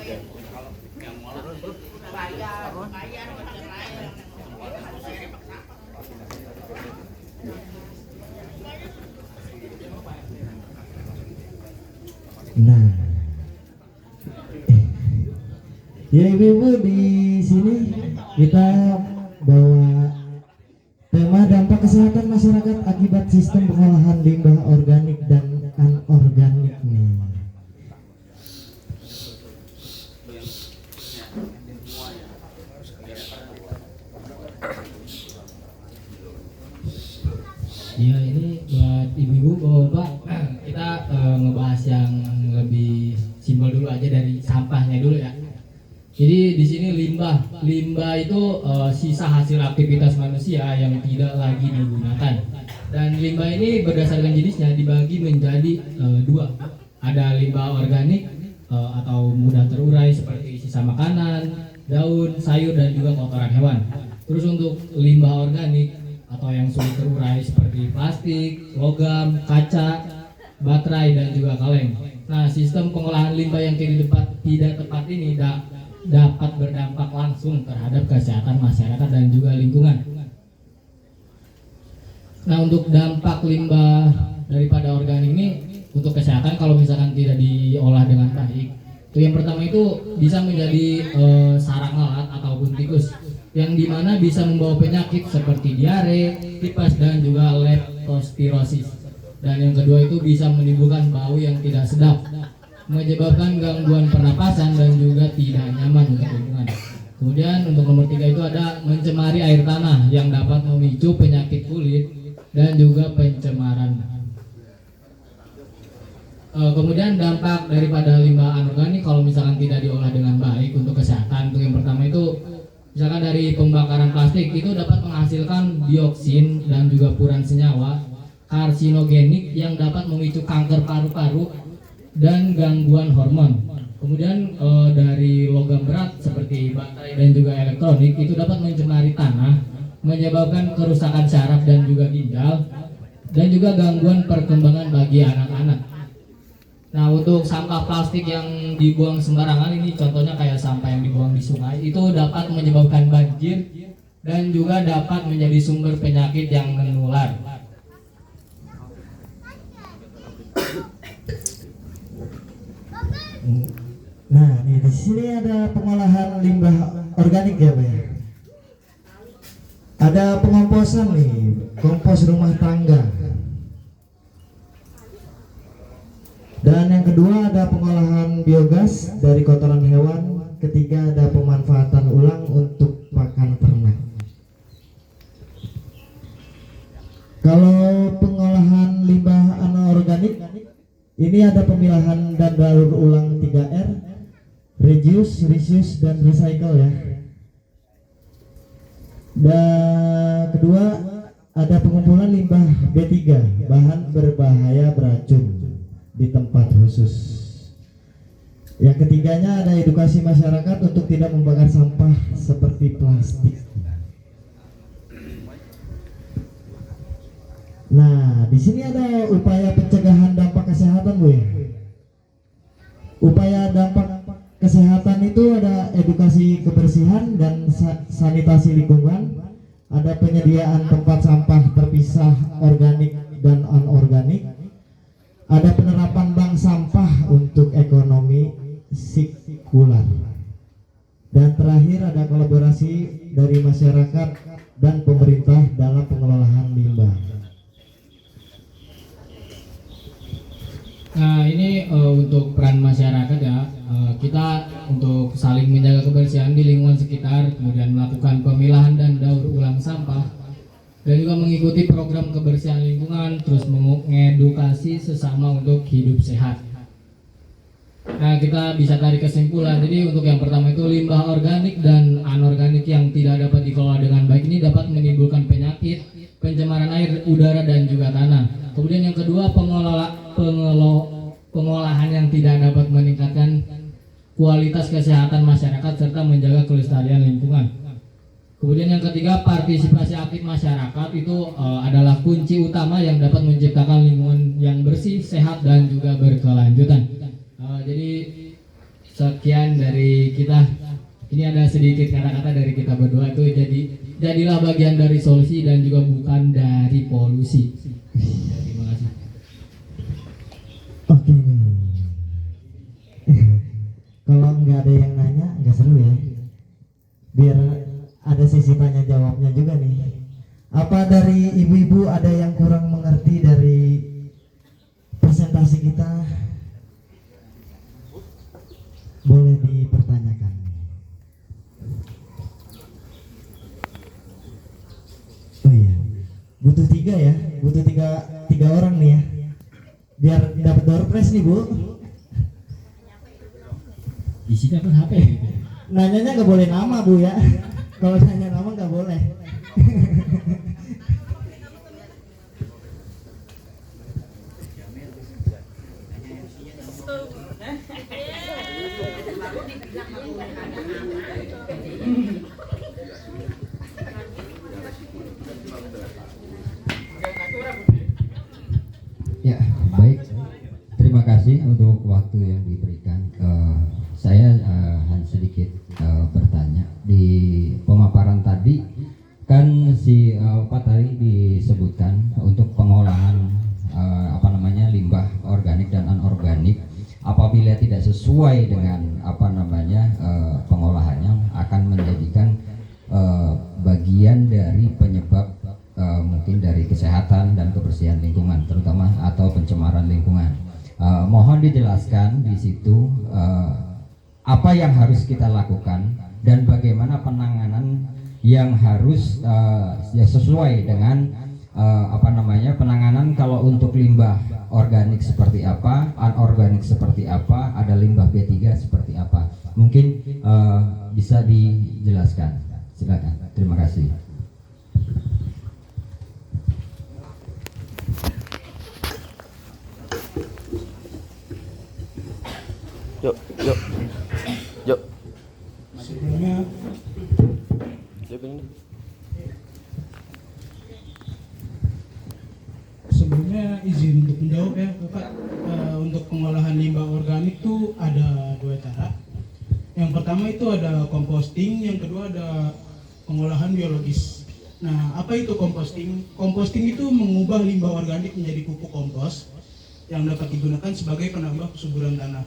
Nah, ya ibu-ibu, di sini kita bawa tema dampak kesehatan masyarakat akibat sistem pengolahan limbah organik dan anorganik nih. Ya, ini buat ibu-ibu, bapak-bapak, kita ngebahas yang lebih simpel dulu aja dari sampahnya dulu ya. Jadi di sini limbah itu sisa hasil aktivitas manusia yang tidak lagi digunakan. Dan limbah ini berdasarkan jenisnya dibagi menjadi dua. Ada limbah organik atau mudah terurai seperti sisa makanan, daun, sayur dan juga kotoran hewan. Terus untuk limbah organik atau yang sulit terurai seperti plastik, logam, kaca, baterai dan juga kaleng. Nah, sistem pengolahan limbah yang tidak tepat ini dapat berdampak langsung terhadap kesehatan masyarakat dan juga lingkungan. Nah, untuk dampak limbah daripada organik ini untuk kesehatan kalau misalkan tidak diolah dengan baik, itu yang pertama itu bisa menjadi sarang lalat ataupun tikus, yang dimana bisa membawa penyakit seperti diare, tipes dan juga leptospirosis. Dan yang kedua itu bisa menimbulkan bau yang tidak sedap, menyebabkan gangguan pernapasan dan juga tidak nyaman untuk lingkungan. Kemudian untuk nomor 3 itu ada mencemari air tanah yang dapat memicu penyakit kulit dan juga pencemaran. Kemudian dampak daripada limbah anorganik kalau misalkan tidak diolah dengan baik untuk kesehatan, untuk yang pertama itu misalkan dari pembakaran plastik itu dapat menghasilkan dioksin dan juga furan senyawa karsinogenik yang dapat memicu kanker paru-paru dan gangguan hormon. Kemudian dari logam berat seperti baterai dan juga elektronik itu dapat mencemari tanah, menyebabkan kerusakan saraf dan juga ginjal dan juga gangguan perkembangan bagi anak-anak. Nah, untuk sampah plastik yang dibuang sembarangan ini contohnya kayak sampah yang dibuang di sungai itu dapat menyebabkan banjir dan juga dapat menjadi sumber penyakit yang menular. Nah, nih di sini ada pengolahan limbah organik ya, Pak. Ada pengomposan nih, kompos rumah tangga. Dan yang kedua ada pengolahan biogas dari kotoran hewan. Ketiga ada pemanfaatan ulang untuk pakan ternak. Kalau pengolahan limbah anorganik ini ada pemilahan dan daur ulang 3R, reduce, reuse, dan recycle ya. Dan kedua ada pengumpulan limbah B3, bahan berbahaya beracun di tempat khusus. Yang ketiganya ada edukasi masyarakat untuk tidak membakar sampah seperti plastik. Nah, di sini ada upaya pencegahan dampak kesehatan, Bu. Upaya dampak kesehatan itu ada edukasi kebersihan dan sanitasi lingkungan, ada penyediaan tempat sampah terpisah organik dan anorganik, ada penerapan bank sampah untuk ekonomi sirkular, dan terakhir ada kolaborasi dari masyarakat dan pemerintah dalam pengelolaan limbah. Nah, ini untuk peran masyarakat ya, kita untuk saling menjaga kebersihan di lingkungan sekitar, kemudian melakukan pemilahan dan daur ulang sampah, dan juga mengikuti program kebersihan lingkungan, terus mengedukasi sesama untuk hidup sehat. Nah, kita bisa tarik kesimpulan. Jadi untuk yang pertama itu limbah organik dan anorganik yang tidak dapat dikelola dengan baik ini dapat menimbulkan penyakit, pencemaran air, udara dan juga tanah. Kemudian yang kedua pengolahan yang tidak dapat meningkatkan kualitas kesehatan masyarakat serta menjaga kelestarian lingkungan. Kemudian yang ketiga, partisipasi aktif masyarakat itu adalah kunci utama yang dapat menciptakan lingkungan yang bersih, sehat dan juga berkelanjutan. Jadi sekian dari kita. Ini ada sedikit kata-kata dari kita berdua tuh, jadilah bagian dari solusi dan juga bukan dari polusi. Terima kasih. Oke. Kalau nggak ada yang nanya, nggak seru ya. Biar ada sesi tanya jawabnya juga nih. Apa dari ibu-ibu ada yang kurang mengerti dari presentasi kita? Boleh dipertanyakan. Oh iya, butuh 3 ya, butuh tiga orang nih ya, biar dapat door prize nih Bu. Isinya kan HP. Nanyanya nggak boleh nama Bu ya, kalau nanya nama nggak boleh. Ya, baik. Terima kasih untuk waktu yang diberikan. Saya hanya sedikit bertanya di pemaparan tadi kan Pak tadi disebutkan untuk pengolahan limbah organik dan anorganik apabila tidak sesuai dengan pengolahannya akan menjadikan bagian dari penyebab mungkin dari kesehatan dan kebersihan lingkungan terutama atau pencemaran lingkungan. Mohon dijelaskan di situ apa yang harus kita lakukan dan bagaimana penanganan yang harus sesuai dengan penanganan kalau untuk limbah organik seperti apa, anorganik seperti apa, ada limbah B3 seperti apa. Mungkin bisa dijelaskan. Silakan. Terima kasih. Yuk. Sebelumnya izin untuk menjawab ya Bapak. Untuk pengolahan limbah organik itu ada 2 cara. Yang pertama itu ada composting, yang kedua ada pengolahan biologis. Nah, apa itu composting? Composting itu mengubah limbah organik menjadi pupuk kompos yang dapat digunakan sebagai penambah kesuburan tanah.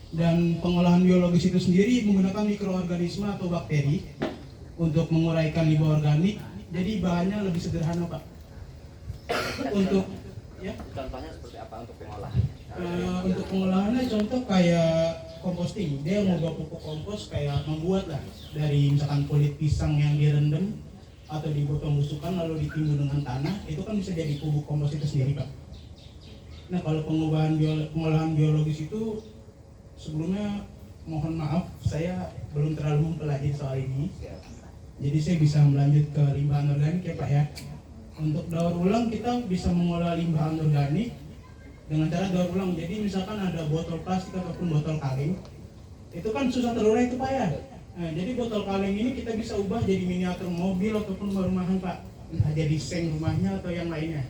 Dan pengolahan biologis itu sendiri menggunakan mikroorganisme atau bakteri untuk menguraikan limbah organik. Jadi bahannya lebih sederhana Pak. Untuk Contohnya seperti apa untuk pengolahan? untuk pengolahannya contoh kayak composting, dia mengubah pupuk kompos kayak membuat lah dari misalkan kulit pisang yang direndam atau dipotong busukan lalu ditimbun dengan tanah, itu kan bisa jadi pupuk kompos itu sendiri Pak. Nah kalau pengolahan biologis itu sebelumnya mohon maaf saya belum terlalu mempelajari soal ini, jadi saya bisa melanjut ke limbah anorganik ya Pak ya. Untuk daur ulang kita bisa mengolah limbah anorganik dengan cara daur ulang. Jadi misalkan ada botol plastik ataupun botol kaleng, itu kan susah terurai itu Pak ya. Nah, jadi botol kaleng ini kita bisa ubah jadi miniatur mobil ataupun perumahan Pak, entah jadi seng rumahnya atau yang lainnya.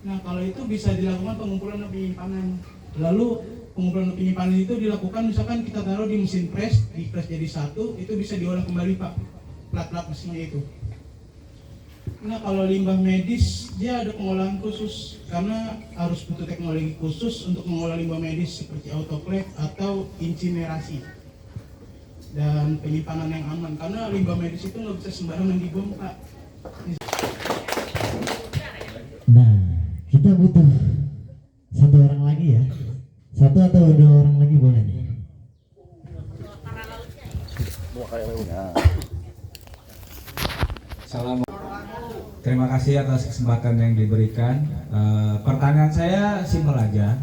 Nah kalau itu bisa dilakukan pengumpulan dan penyimpanan. Lalu pengumpulan dan penyimpanan itu dilakukan misalkan kita taruh di mesin press, di press jadi satu, itu bisa diolah kembali Pak, plat-plat mesinnya itu. Nah kalau limbah medis dia ada pengolahan khusus karena harus butuh teknologi khusus untuk mengolah limbah medis seperti autoclave atau insinerasi dan penyimpanan yang aman karena limbah medis itu nggak bisa sembarangan dibuang Pak. Nah, kita butuh 1 orang lagi ya, 1 atau 2 orang lagi boleh nih. Salam. Terima kasih atas kesempatan yang diberikan. Pertanyaan saya simpel aja.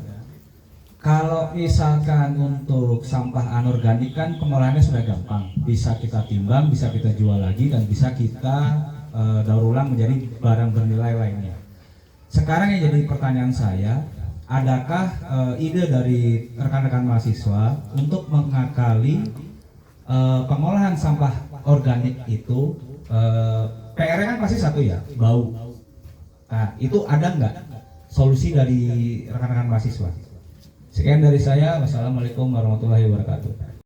Kalau misalkan untuk sampah anorganik kan pengolahannya sudah gampang, bisa kita timbang, bisa kita jual lagi, dan bisa kita daur ulang menjadi barang bernilai lainnya. Sekarang yang jadi pertanyaan saya, adakah ide dari rekan-rekan mahasiswa untuk mengakali pengolahan sampah organik itu? PR-nya kan pasti satu ya, bau. Nah, itu ada nggak solusi dari rekan-rekan mahasiswa? Sekian dari saya. Wassalamualaikum warahmatullahi wabarakatuh.